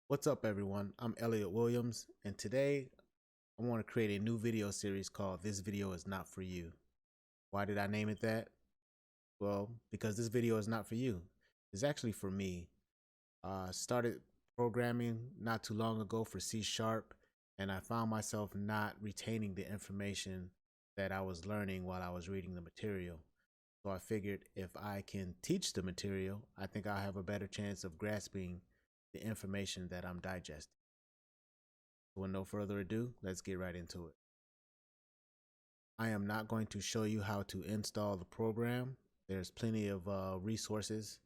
What's up, everyone? I'm Elliot Williams, and today I want to create a new video series called This Video Is Not For You. Why did I name it that? Well, because this video is not for you. It's actually for me. Started programming not too long ago for C Sharp, and I found myself not retaining the information that I was learning while I was reading the material. So I figured if I can teach the material, I think I'll have a better chance of grasping the information that I'm digesting. With no further ado, let's get right into it. I am not going to show you how to install the program. There's plenty of resources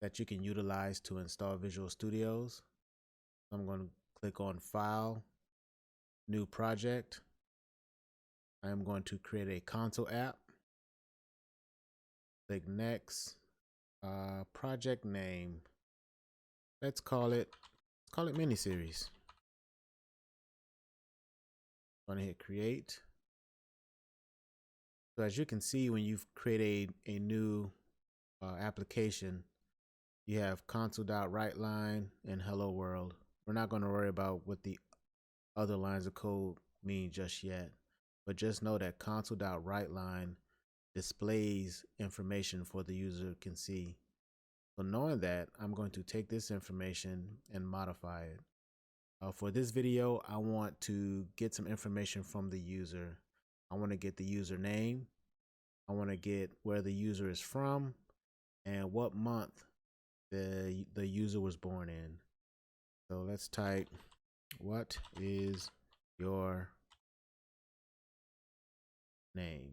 that you can utilize to install Visual Studios. I'm going to click on File, New Project. I am going to create a console app. Click Next. Project name. Let's call it Miniseries. I'm going to hit Create. So as you can see, when you've created a new application, you have console.writeline and hello world. We're not going to worry about what the other lines of code mean just yet, but just know that console.writeline displays information for the user can see. So knowing that, I'm going to take this information and modify it. For this video, I want to get some information from the user. I want to get the username. I want to get where the user is from and what month the user was born in. So let's type, what is your name?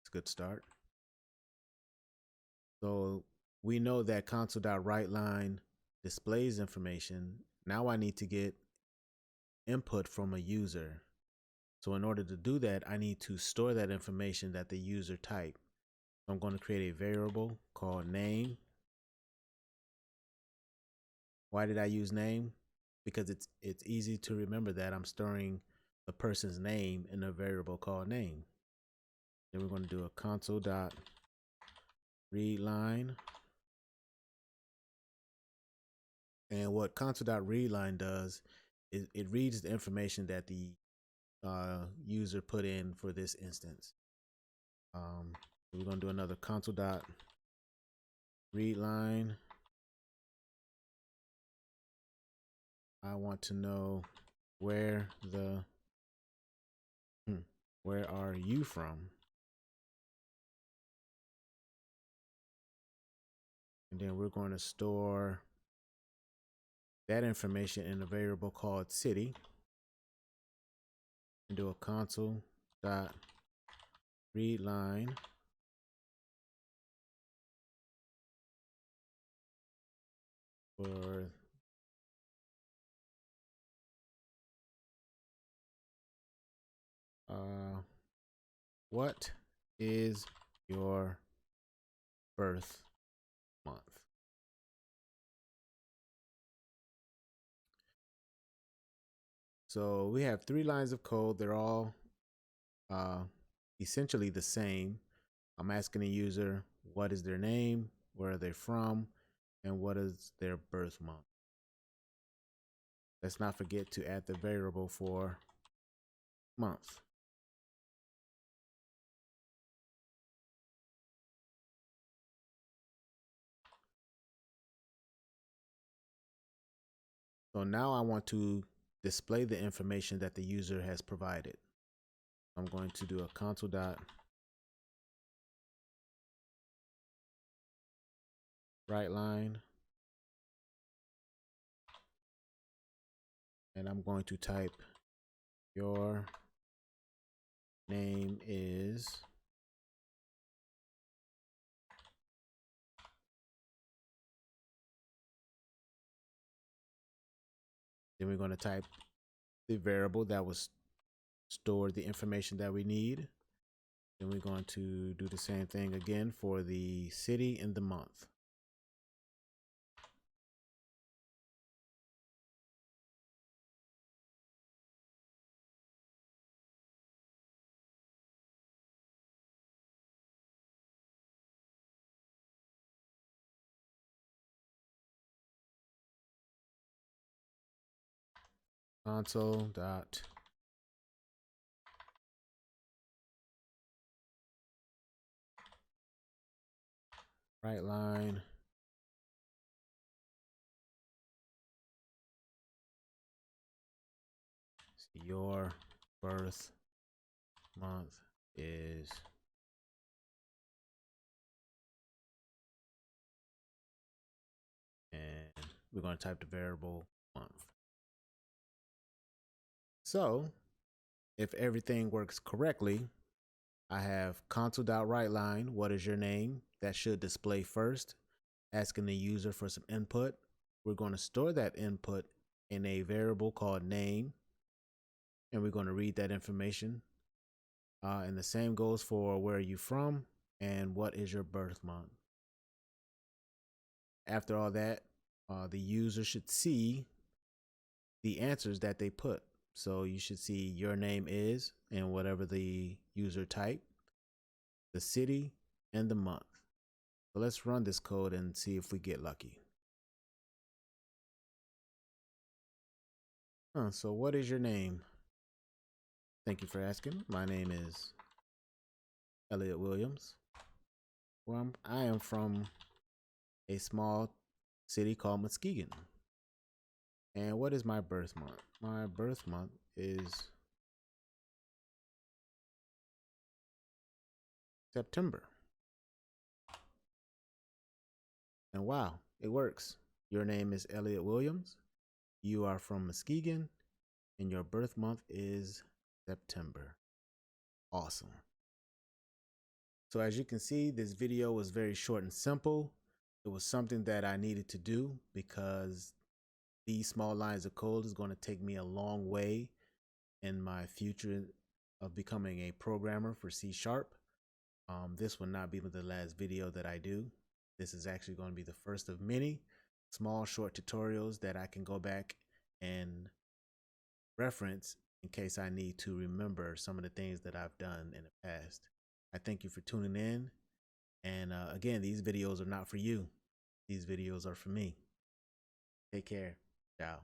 It's a good start. So we know that console.writeline displays information. Now I need to get input from a user. So in order to do that, I need to store that information that the user typed. So I'm going to create a variable called name. Why did I use name? Because it's easy to remember that I'm storing the person's name in a variable called name. Then we're going to do a console.readline. And what console.readline does is it reads the information that the user put in for this instance. We're going to do another console.readline. I want to know where are you from? And then we're going to store that information in a variable called city and do a console.readline for what is your birth month? So we have 3 lines of code. They're all essentially the same. I'm asking the user what is their name, where are they from, and what is their birth month. Let's not forget to add the variable for month. So now I want to display the information that the user has provided. I'm going to do a console.writeline, and I'm going to type your name is, then we're going to type the variable that was stored the information that we need. Then we're going to do the same thing again for the city and the month. console dot write line your birth month is, and we're going to type the variable month. So if everything works correctly, I have console.writeLine, what is your name? That should display first, asking the user for some input. We're going to store that input in a variable called name, and we're going to read that information. And the same goes for where are you from and what is your birth month. After all that, the user should see the answers that they put. So you should see your name is and whatever the user typed, the city, and the month. So let's run this code and see if we get lucky. So what is your name? Thank you for asking. My name is Elliot Williams. Well, I am from a small city called Muskegon. And what is my birth month? My birth month is September. And wow, it works. Your name is Elliot Williams. You are from Muskegon, and your birth month is September. Awesome. So as you can see, this video was very short and simple. It was something that I needed to do because these small lines of code is going to take me a long way in my future of becoming a programmer for C#. This will not be the last video that I do. This is actually going to be the first of many small short tutorials that I can go back and reference in case I need to remember some of the things that I've done in the past. I thank you for tuning in. And again, these videos are not for you. These videos are for me. Take care. Ciao.